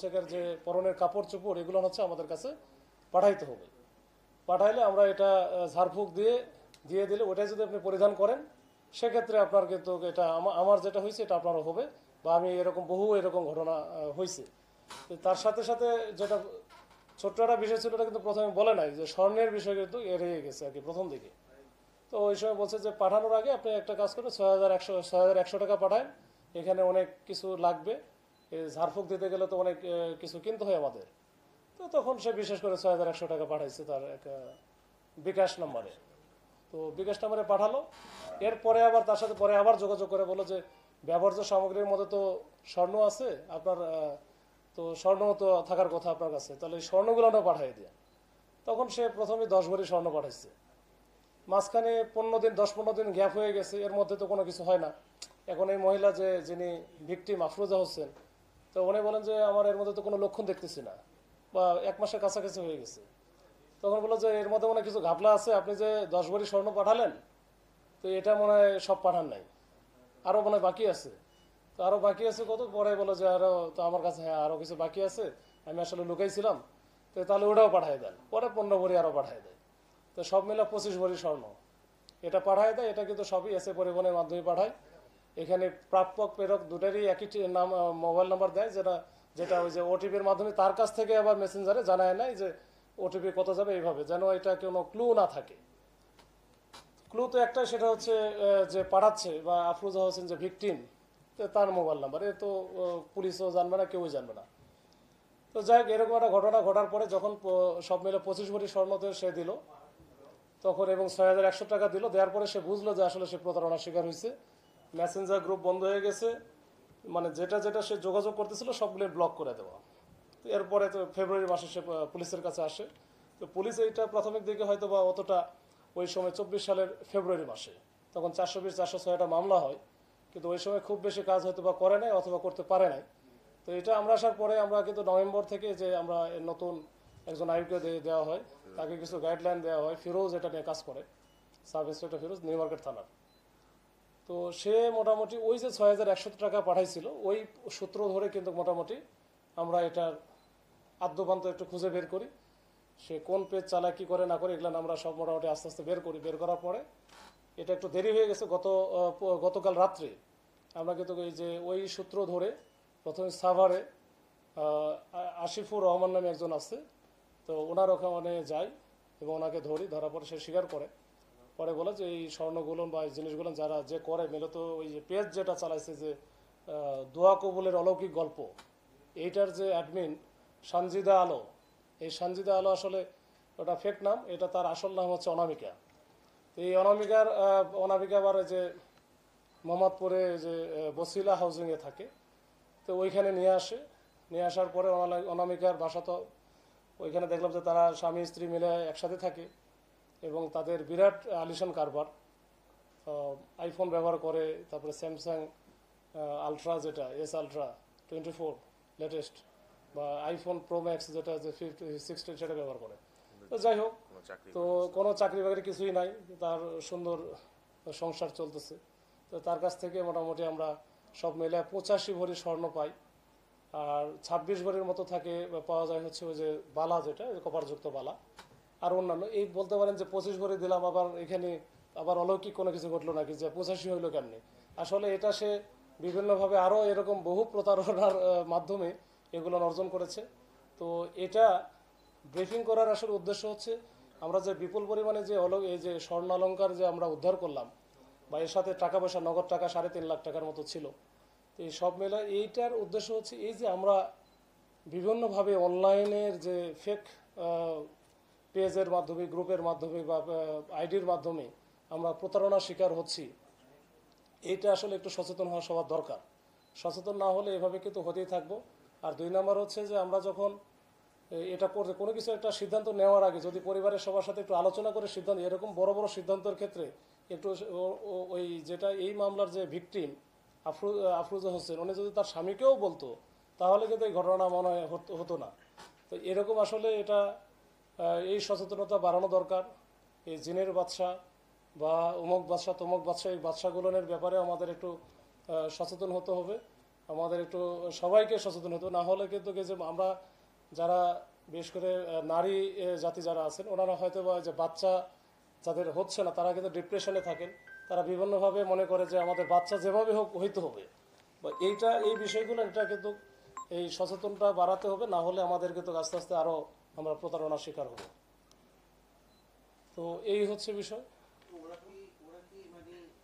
চেকের যে পরনের কাপড় চোপড় এগুলো হচ্ছে আমাদের কাছে পাঠাইতে হবে। পাঠাইলে আমরা এটা ঝাড়ফুঁক দিয়ে দিয়ে দিলে ওটাই যদি আপনি পরিধান করেন সেক্ষেত্রে আপনার কিন্তু এটা আমার যেটা হয়েছে এটা আপনারও হবে, বা আমি এরকম বহু এরকম ঘটনা হয়েছে। তার সাথে সাথে যেটা ছোট্ট একটা বিষয় ছিল, এটা কিন্তু প্রথমে বলে নাই যে স্বর্ণের বিষয় কিন্তু এড়িয়ে গেছে আর কি প্রথম দিকে। তো ওই সময় বলছে যে পাঠানোর আগে আপনি একটা কাজ করেন, ৬,১০০ টাকা পাঠায়, এখানে অনেক কিছু লাগবে, ঝাড়ফুঁক দিতে গেলে তো অনেক কিছু কিনতে হয় আমাদের। তো তখন সে বিশেষ করে ৬,১০০ টাকা পাঠাইছে তার এক বিকাশ নাম্বারে। তো বিকাশ নাম্বারে পাঠালো। এরপরে আবার তার সাথে পরে আবার যোগাযোগ করে বলো যে ব্যবহার্য সামগ্রীর মধ্যে তো স্বর্ণ আছে আপনার, তো স্বর্ণ তো থাকার কথা আপনার কাছে, তাহলে এই স্বর্ণগুলো পাঠিয়ে দিয়ে। তখন সে প্রথমে ১০ ভরি স্বর্ণ পাঠাইছে। মাঝখানে ১৫ দিন ১০-১৫ দিন গ্যাপ হয়ে গেছে, এর মধ্যে তো কোনো কিছু হয় না। এখন এই মহিলা যিনি ভিকটিম আফরোজা হোসেন, তো উনি বলেন যে আমার এর মধ্যে তো কোনো লক্ষণ দেখতেছি না, বা ১ মাসের কাছাকাছি হয়ে গেছে। তখন বললো যে এর মধ্যে মনে কিছু ঘাপলা আছে, আপনি যে ১০ ভরি স্বর্ণ পাঠালেন, তো এটা মনে হয় সব পাঠান নাই, আরও মনে হয় বাকি আছে। তো আরও বাকি আছে কত, পরে বলো যে আরও তো আমার কাছে হ্যাঁ আরও কিছু বাকি আছে, আমি আসলে লুকাইছিলাম, তো তাহলে ওটাও পাঠিয়ে দেন। পরে ১৫ ভরি আরও পাঠিয়ে দেয়। তো সব মিলে ২৫ ভরি স্বর্ণ এটা পাঠায় দেয়। এটা কিন্তু সবই এসএ পরিবহনের মাধ্যমে পাঠায়। এখানে প্রাপক প্রেরক দুটারই একই নাম, মোবাইল নাম্বার দেয়, যেটা যেটা ওই যে ওটিপির মাধ্যমে তার কাছ থেকে আবার মেসেঞ্জারে জানায় নাই যে ওটিপি কত যাবে, এইভাবে যেন এটা কোনো ক্লু না থাকে। ক্লু তো একটাই, সেটা হচ্ছে যে পাঠাচ্ছে বা আফরোজা হোসেন যে ভিকটিম, তার মোবাইল নাম্বার, এ তো পুলিশও জানবে না, কেউই জানবে না। তো যাই হোক, এরকম একটা ঘটনা ঘটার পরে যখন সব মিলে ২৫ ভরি স্বর্ণতে সে দিল তখন, এবং ৬,১০০ টাকা দিল, দেওয়ার পরে সে বুঝলো যে আসলে সে প্রতারণার শিকার হয়েছে। মেসেঞ্জার গ্রুপ বন্ধ হয়ে গেছে, মানে যেটা যেটা সে যোগাযোগ করতেছিল সবগুলো ব্লক করে দেওয়া। তো এরপরে তো ফেব্রুয়ারি মাসে সে পুলিশের কাছে আসে। তো পুলিশ এইটা প্রাথমিক দিকে হয়তো বা অতটা, ওই সময় ২৪ সালের ফেব্রুয়ারি মাসে তখন ৪২০-৪০৬টা মামলা হয়, কিন্তু ওই সময় খুব বেশি কাজ হয়তো বা করে নাই অথবা করতে পারে নাই। তো এটা আমরা আসার পরে আমরা কিন্তু নভেম্বর থেকে যে আমরা নতুন একজন আইউকে দেওয়া হয়, তাকে কিছু গাইডলাইন দেওয়া হয়। ফিরোজ এটা নিয়ে কাজ করে, sub inspector Firoz, new market থানার। তো সে মোটামুটি ওই যে ৬,১০০ টাকা পাঠাইছিল, ওই সূত্র ধরে কিন্তু মোটামুটি আমরা এটার আদ্যপান্ত একটু খুঁজে বের করি। সে কোন পেজ চালায়, কী করে না করে, এগুলো আমরা সব মোটামুটি আস্তে আস্তে বের করি। বের করার পরে এটা একটু দেরি হয়ে গেছে, গতকাল রাত্রে আমরা কিন্তু এই যে ওই সূত্র ধরে প্রথমে সাভারে আশিফুর রহমান নামে একজন আছে, তো ওনার ওখানে যাই এবং ওনাকে ধরি। ধরার পরে সে স্বীকার করে, পরে বলে যে এই স্বর্ণগুলো বা এই জিনিসগুলো যারা যে করে মূলত ওই যে পেজ যেটা চালাইছে যে দোয়া কবুলের অলৌকিক গল্প, এইটার যে অ্যাডমিন সানজিদা আলো, এই সানজিদা আলো আসলে ওটা ফেক নাম, এটা তার আসল নাম হচ্ছে অনামিকা। তো এই অনামিকা আবার যে মোহাম্মদপুরে যে বসিলা হাউজিংয়ে থাকে, তো ওইখানে নিয়ে আসার পরে অনামিকার বাসা তো ওইখানে দেখলাম যে তারা স্বামী স্ত্রী মিলে একসাথে থাকে এবং তাদের বিরাট আলিশান কারবার, আইফোন ব্যবহার করে, তারপরে স্যামসাং আলট্রা, যেটা S Ultra 24 লেটেস্ট, বা আইফোন প্রো ম্যাক্স যেটা যে 16 সেটা ব্যবহার করে। তো যাই হোক, তো কোনো চাকরি বাকরি কিছুই নাই, তার সুন্দর সংসার চলতেছে। তো তার কাছ থেকে মোটামুটি আমরা সব মিলে ৮৫ ভরি স্বর্ণ পাই। আর ২৬ ভরির মতো থাকে পাওয়া যায় হচ্ছে ওই যে বালা, যেটা কপারযুক্ত বালা, আর অন্যান্য। এই বলতে পারেন যে ২৫ ভরি দিলাম, আবার এখানে আবার অলৌকিক কোনো কিছু ঘটলো নাকি যে ৮৫ হইলো কেমনি। আসলে এটা সে বিভিন্নভাবে আরও এরকম বহু প্রতারণার মাধ্যমে এগুলো অর্জন করেছে। তো এটা ব্রিফিং করার আসলে উদ্দেশ্য হচ্ছে আমরা যে বিপুল পরিমাণে যে এই যে স্বর্ণ অলঙ্কার যে আমরা উদ্ধার করলাম, বা এর সাথে টাকা পয়সা, নগদ টাকা ৩.৫ লাখ টাকার মতো ছিল। তো এই সব মেলা এইটার উদ্দেশ্য হচ্ছে এই যে আমরা বিভিন্নভাবে অনলাইনের যে ফেক পেজের মাধ্যমে, গ্রুপের মাধ্যমে বা আইডির মাধ্যমে আমরা প্রতারণার শিকার হচ্ছি, এইটা আসলে একটু সচেতন হওয়া সবার দরকার। সচেতন না হলে এভাবে কিন্তু হতেই থাকবো। আর ২ নম্বর হচ্ছে যে আমরা যখন এটা করতে কোনো কিছু একটা সিদ্ধান্ত নেওয়ার আগে যদি পরিবারের সবার সাথে একটু আলোচনা করে সিদ্ধান্ত, এরকম বড় বড় সিদ্ধান্তের ক্ষেত্রে একটু ওই যেটা এই মামলার যে ভিকটিম আফরোজা হোসেন, উনি যদি তার স্বামীকেও বলতো তাহলে কিন্তু এই ঘটনা মনে হয় হতো না। তো এরকম আসলে এটা এই সচেতনতা বাড়ানো দরকার। এই জিনের বাদশা বা অমুক বাদশা তমুক বাদশা, এই বাদশাগুলোনের ব্যাপারে আমাদের একটু সচেতন হতে হবে। আমাদের একটু সবাইকে সচেতন হতো, না হলে কিন্তু এই যে আমরা যারা বিশেষ করে নারী জাতি যারা আছেন ওনারা হয়তো বা যে বাচ্চা যাদের হচ্ছে না তারা কিন্তু ডিপ্রেশনে থাকেন, তারা বিভিন্নভাবে মনে করে যে আমাদের বাচ্চা যেভাবে হোক হইতে হবে, বা এই বিষয়গুলো এটা কিন্তু এই সচেতনতা বাড়াতে হবে, না হলে আমাদের কিন্তু আস্তে আস্তে আরও আমরা প্রতারণার শিকার হব। তো এই হচ্ছে বিষয়। ওরা কি